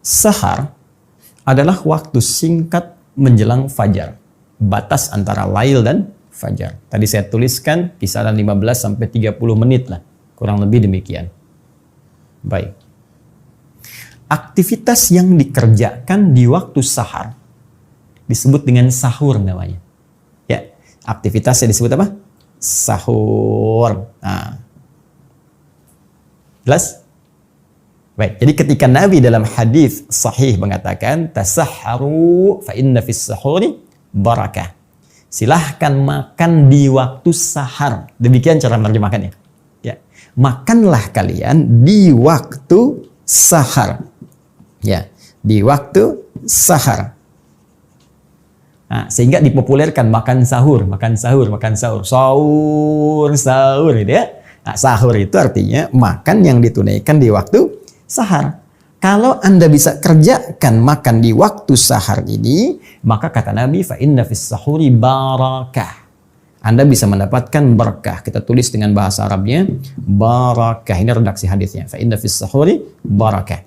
Sahar adalah waktu singkat menjelang fajar. Batas antara lail dan fajar. Tadi saya tuliskan kisaran 15 sampai 30 menit lah. Kurang lebih demikian. Baik. Aktivitas yang dikerjakan di waktu sahar disebut dengan sahur namanya. Ya, aktivitasnya disebut apa? Sahur. Nah. Jelas? Baik, jadi ketika Nabi dalam hadis sahih mengatakan tasahharu fa inna fis sahuri barakah. Silahkan makan di waktu sahar. Demikian cara menerjemahkannya. Ya, makanlah kalian di waktu sahar. Ya, di waktu sahar. Nah, sehingga dipopulerkan makan sahur, makan sahur, makan sahur, sahur gitu ya. Nah, sahur itu artinya makan yang ditunaikan di waktu sahar. Kalau Anda bisa kerjakan makan di waktu sahar ini, maka kata Nabi, fa inna fis sahuri barakah. Anda bisa mendapatkan berkah. Kita tulis dengan bahasa Arabnya barakah. Ini redaksi hadisnya. Fa inna fis sahuri barakah.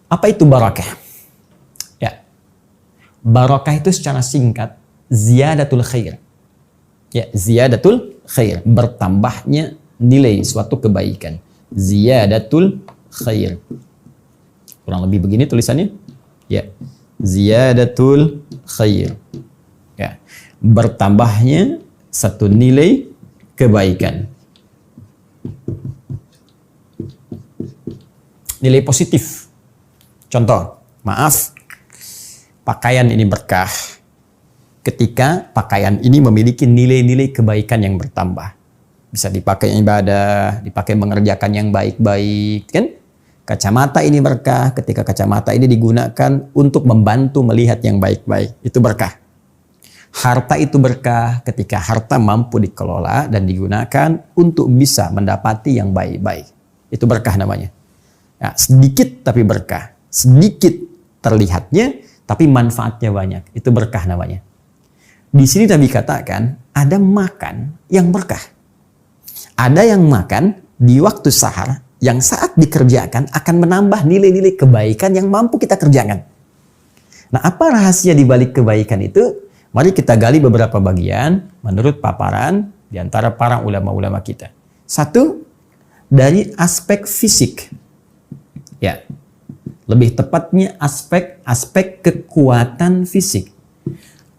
Apa itu barakah? Ya. Barakah itu secara singkat ziyadatul khair. Ya, ziyadatul khair, bertambahnya nilai suatu kebaikan. Ziyadatul khair. Kurang lebih begini tulisannya. Ya. Ziyadatul khair. Ya. Bertambahnya satu nilai kebaikan. Nilai positif. Contoh, maaf, pakaian ini berkah ketika pakaian ini memiliki nilai-nilai kebaikan yang bertambah. Bisa dipakai ibadah, dipakai mengerjakan yang baik-baik, kan? Kacamata ini berkah ketika kacamata ini digunakan untuk membantu melihat yang baik-baik. Itu berkah. Harta itu berkah ketika harta mampu dikelola dan digunakan untuk bisa mendapati yang baik-baik. Itu berkah namanya. Nah, sedikit tapi berkah. Sedikit terlihatnya, tapi manfaatnya banyak. Itu berkah namanya. Di sini Nabi katakan, ada makan yang berkah. Ada yang makan di waktu sahar, yang saat dikerjakan akan menambah nilai-nilai kebaikan yang mampu kita kerjakan. Nah, apa rahasia di balik kebaikan itu? Mari kita gali beberapa bagian menurut paparan di antara para ulama-ulama kita. Satu, dari aspek fisik. Ya. Lebih tepatnya aspek kekuatan fisik.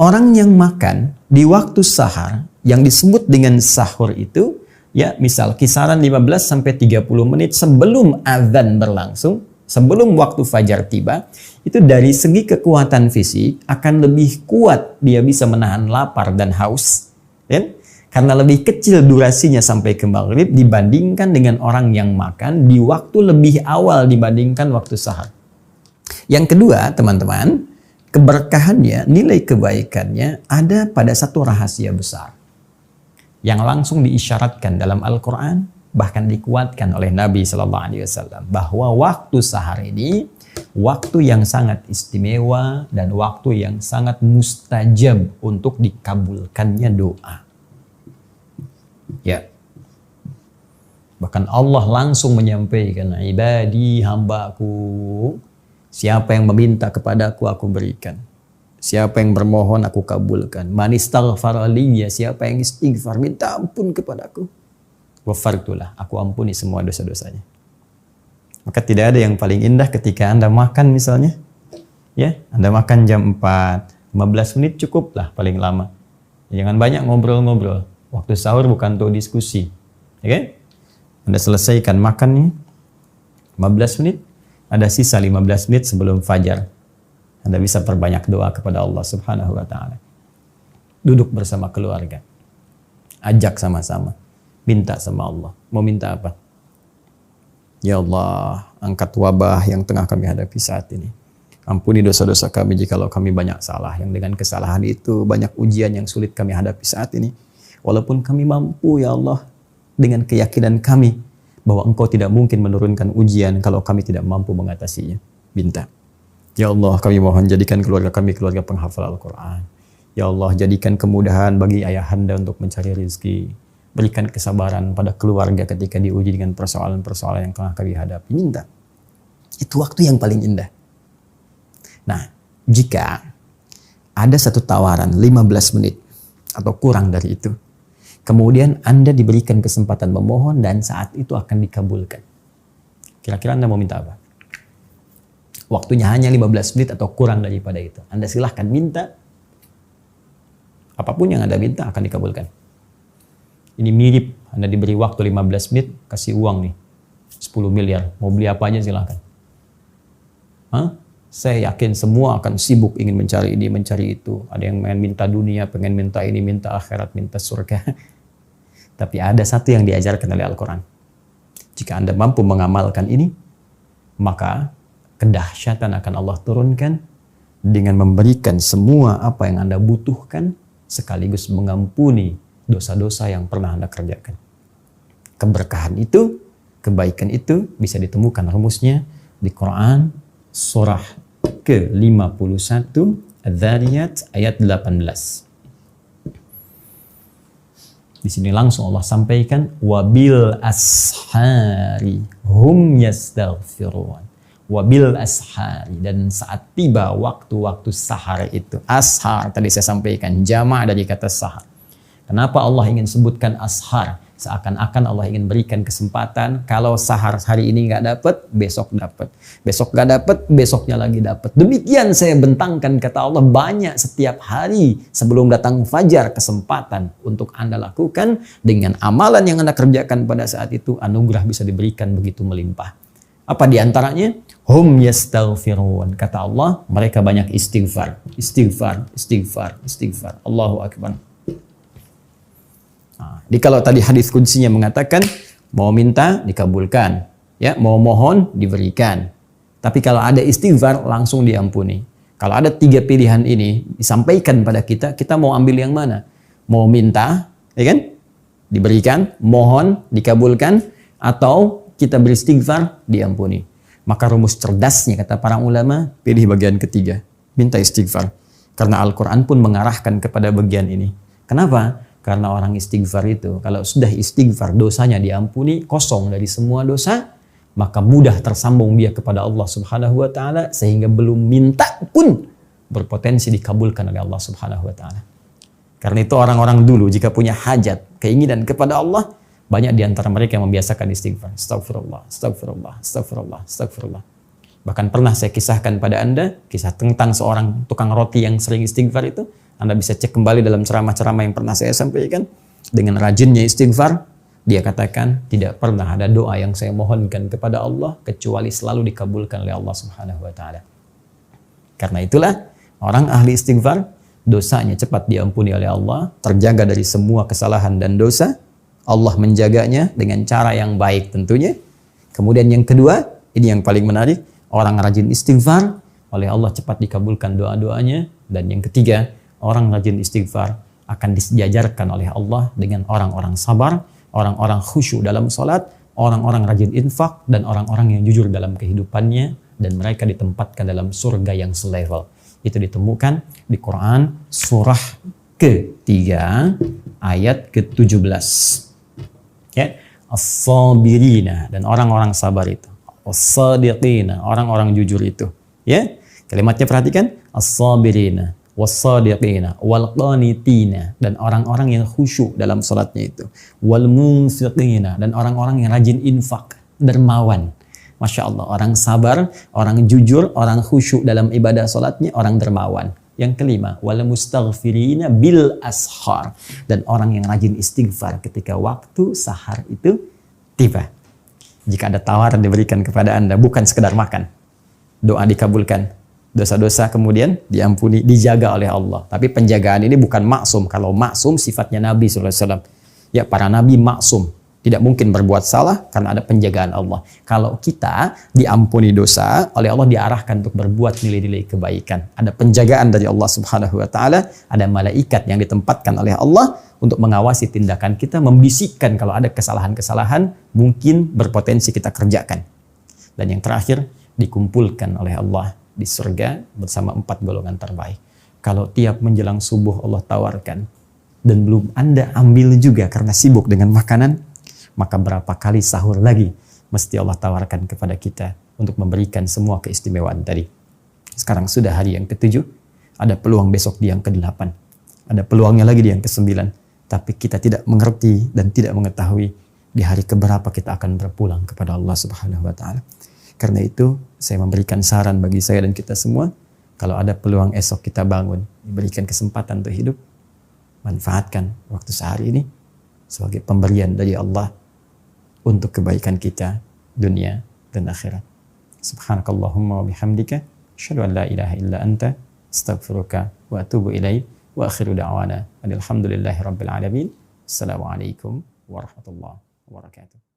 Orang yang makan di waktu sahar yang disebut dengan sahur itu, ya misal kisaran 15 sampai 30 menit sebelum azan berlangsung, sebelum waktu fajar tiba, itu dari segi kekuatan fisik akan lebih kuat dia bisa menahan lapar dan haus. Ya? Karena lebih kecil durasinya sampai ke maghrib dibandingkan dengan orang yang makan di waktu lebih awal dibandingkan waktu sahar. Yang kedua, teman-teman, keberkahannya, nilai kebaikannya ada pada satu rahasia besar yang langsung diisyaratkan dalam Al-Quran, bahkan dikuatkan oleh Nabi SAW, bahwa waktu sahar ini waktu yang sangat istimewa dan waktu yang sangat mustajab untuk dikabulkannya doa. Ya. Bahkan Allah langsung menyampaikan, ibadi, hambaku, siapa yang meminta kepadaku, aku berikan. Siapa yang bermohon, aku kabulkan. Man istaghfara liya, siapa yang istighfar, minta ampun kepadaku, ghafartulah, aku ampuni semua dosa-dosanya. Maka tidak ada yang paling indah ketika Anda makan misalnya. Ya, Anda makan jam 4, 15 menit cukuplah paling lama. Jangan banyak ngobrol-ngobrol. Waktu sahur bukan untuk diskusi. Oke? Anda selesaikan makannya 15 menit, ada sisa 15 menit sebelum fajar. Anda bisa perbanyak doa kepada Allah Subhanahu wa taala. Duduk bersama keluarga. Ajak sama-sama. Minta sama Allah. Mau minta apa? Ya Allah, angkat wabah yang tengah kami hadapi saat ini. Ampuni dosa-dosa kami jikalau kami banyak salah. Yang dengan kesalahan itu banyak ujian yang sulit kami hadapi saat ini. Walaupun kami mampu, ya Allah, dengan keyakinan kami bahwa Engkau tidak mungkin menurunkan ujian kalau kami tidak mampu mengatasinya. Minta. Ya Allah, kami mohon jadikan keluarga kami keluarga penghafal Al-Quran. Ya Allah, jadikan kemudahan bagi ayahanda untuk mencari rezeki. Berikan kesabaran pada keluarga ketika diuji dengan persoalan-persoalan yang tengah kami hadapi. Minta. Itu Itu waktu yang paling indah. Nah, jika ada satu tawaran 15 menit atau kurang dari itu, kemudian Anda diberikan kesempatan memohon dan saat itu akan dikabulkan. Kira-kira Anda mau minta apa? Waktunya hanya 15 menit atau kurang daripada itu. Anda silahkan minta. Apapun yang Anda minta akan dikabulkan. Ini mirip, Anda diberi waktu 15 menit, kasih uang nih. 10 miliar. Mau beli apa aja silahkan. Saya yakin semua akan sibuk ingin mencari ini, mencari itu. Ada yang pengen minta dunia, pengen minta ini, minta akhirat, minta surga. Tapi ada satu yang diajarkan oleh Al-Quran. Jika Anda mampu mengamalkan ini, maka kedahsyatan akan Allah turunkan dengan memberikan semua apa yang Anda butuhkan sekaligus mengampuni dosa-dosa yang pernah Anda kerjakan. Keberkahan itu, kebaikan itu bisa ditemukan rumusnya di Quran surah ke-51 Adz-Dzariyat ayat 18. Di sini langsung Allah sampaikan wabil ashari hum yastaghfirun. Wabil ashari, dan saat tiba waktu-waktu sahar itu. Ashar tadi saya sampaikan jamak dari kata sahar. Kenapa Allah ingin sebutkan ashar? Seakan-akan Allah ingin berikan kesempatan kalau sahar hari ini nggak dapat, besok dapat. Besok nggak dapat, besoknya lagi dapat. Demikian saya bentangkan kata Allah banyak setiap hari sebelum datang fajar kesempatan untuk Anda lakukan dengan amalan yang Anda kerjakan pada saat itu, anugerah bisa diberikan begitu melimpah. Apa diantaranya? Hum yastaghfirun. Kata Allah, mereka banyak istighfar. Istighfar, istighfar, istighfar. Allahu Akbar. Jadi kalau tadi hadis kutsinya mengatakan, mau minta dikabulkan. Ya, mau mohon diberikan. Tapi kalau ada istighfar, langsung diampuni. Kalau ada 3 pilihan ini disampaikan pada kita, kita mau ambil yang mana? Mau minta, ya kan? Diberikan, mohon, dikabulkan, atau kita beristighfar, diampuni. Maka rumus cerdasnya kata para ulama, pilih bagian ketiga, minta istighfar. Karena Al-Quran pun mengarahkan kepada bagian ini. Kenapa? Karena orang istighfar itu, kalau sudah istighfar dosanya diampuni, kosong dari semua dosa, maka mudah tersambung dia kepada Allah Subhanahu wa Ta'ala, sehingga belum minta pun berpotensi dikabulkan oleh Allah Subhanahu wa Ta'ala. Karena itu orang-orang dulu jika punya hajat, keinginan kepada Allah, banyak di antara mereka yang membiasakan istighfar. Astagfirullah, astagfirullah, astagfirullah, astagfirullah. Bahkan pernah saya kisahkan pada Anda, kisah tentang seorang tukang roti yang sering istighfar itu. Anda bisa cek kembali dalam ceramah-ceramah yang pernah saya sampaikan. Dengan rajinnya istighfar, dia katakan, tidak pernah ada doa yang saya mohonkan kepada Allah, kecuali selalu dikabulkan oleh Allah Subhanahu wa Ta'ala. Karena itulah, orang ahli istighfar, dosanya cepat diampuni oleh Allah, terjaga dari semua kesalahan dan dosa. Allah menjaganya dengan cara yang baik tentunya. Kemudian yang kedua, ini yang paling menarik, orang rajin istighfar, oleh Allah cepat dikabulkan doa-doanya. Dan yang ketiga, orang rajin istighfar akan disejajarkan oleh Allah dengan orang-orang sabar, orang-orang khusyuk dalam salat, orang-orang rajin infak, dan orang-orang yang jujur dalam kehidupannya, dan mereka ditempatkan dalam surga yang selevel. Itu ditemukan di Quran surah ketiga ayat ke-17. Ya, as-sabirina, dan orang-orang sabar itu. As-sadiqina, orang-orang jujur itu. Ya, kalimatnya perhatikan, as-sabirina, was-sadiqina, wal-qanitina, dan orang-orang yang khusyuk dalam salatnya itu. Wal-munfiqina, dan orang-orang yang rajin infak, dermawan. Masya Allah, orang sabar, orang jujur, orang khusyuk dalam ibadah salatnya, orang dermawan. Yang kelima, wal mustaghfirina bil ashar, dan orang yang rajin istighfar ketika waktu sahar itu tiba. Jika ada tawaran diberikan kepada Anda, bukan sekedar makan, doa dikabulkan, dosa-dosa kemudian diampuni, dijaga oleh Allah. Tapi penjagaan ini bukan maksum. Kalau maksum sifatnya Nabi SAW. Ya, para Nabi maksum, tidak mungkin berbuat salah karena ada penjagaan Allah. Kalau kita diampuni dosa, oleh Allah diarahkan untuk berbuat nilai-nilai kebaikan. Ada penjagaan dari Allah Subhanahu wa Ta'ala, ada malaikat yang ditempatkan oleh Allah untuk mengawasi tindakan kita, membisikkan kalau ada kesalahan-kesalahan mungkin berpotensi kita kerjakan. Dan yang terakhir, dikumpulkan oleh Allah di surga bersama 4 golongan terbaik. Kalau tiap menjelang subuh Allah tawarkan dan belum Anda ambil juga karena sibuk dengan makanan, maka berapa kali sahur lagi mesti Allah tawarkan kepada kita untuk memberikan semua keistimewaan tadi. Sekarang sudah hari yang ke-7, ada peluang besok di yang ke-8, ada peluangnya lagi di yang ke-9, tapi kita tidak mengerti dan tidak mengetahui di hari keberapa kita akan berpulang kepada Allah Subhanahu wa taala. Karena itu, saya memberikan saran bagi saya dan kita semua, kalau ada peluang esok kita bangun, diberikan kesempatan untuk hidup, manfaatkan waktu sehari ini sebagai pemberian dari Allah untuk kebaikan kita dunia dan akhirat. Subhanakallahumma wa bihamdika asyhadu an la ilaha illa anta astaghfiruka wa atubu ilaik wa akhiru da'wana alhamdulillahi rabbil alamin. Assalamualaikum warahmatullahi wabarakatuh.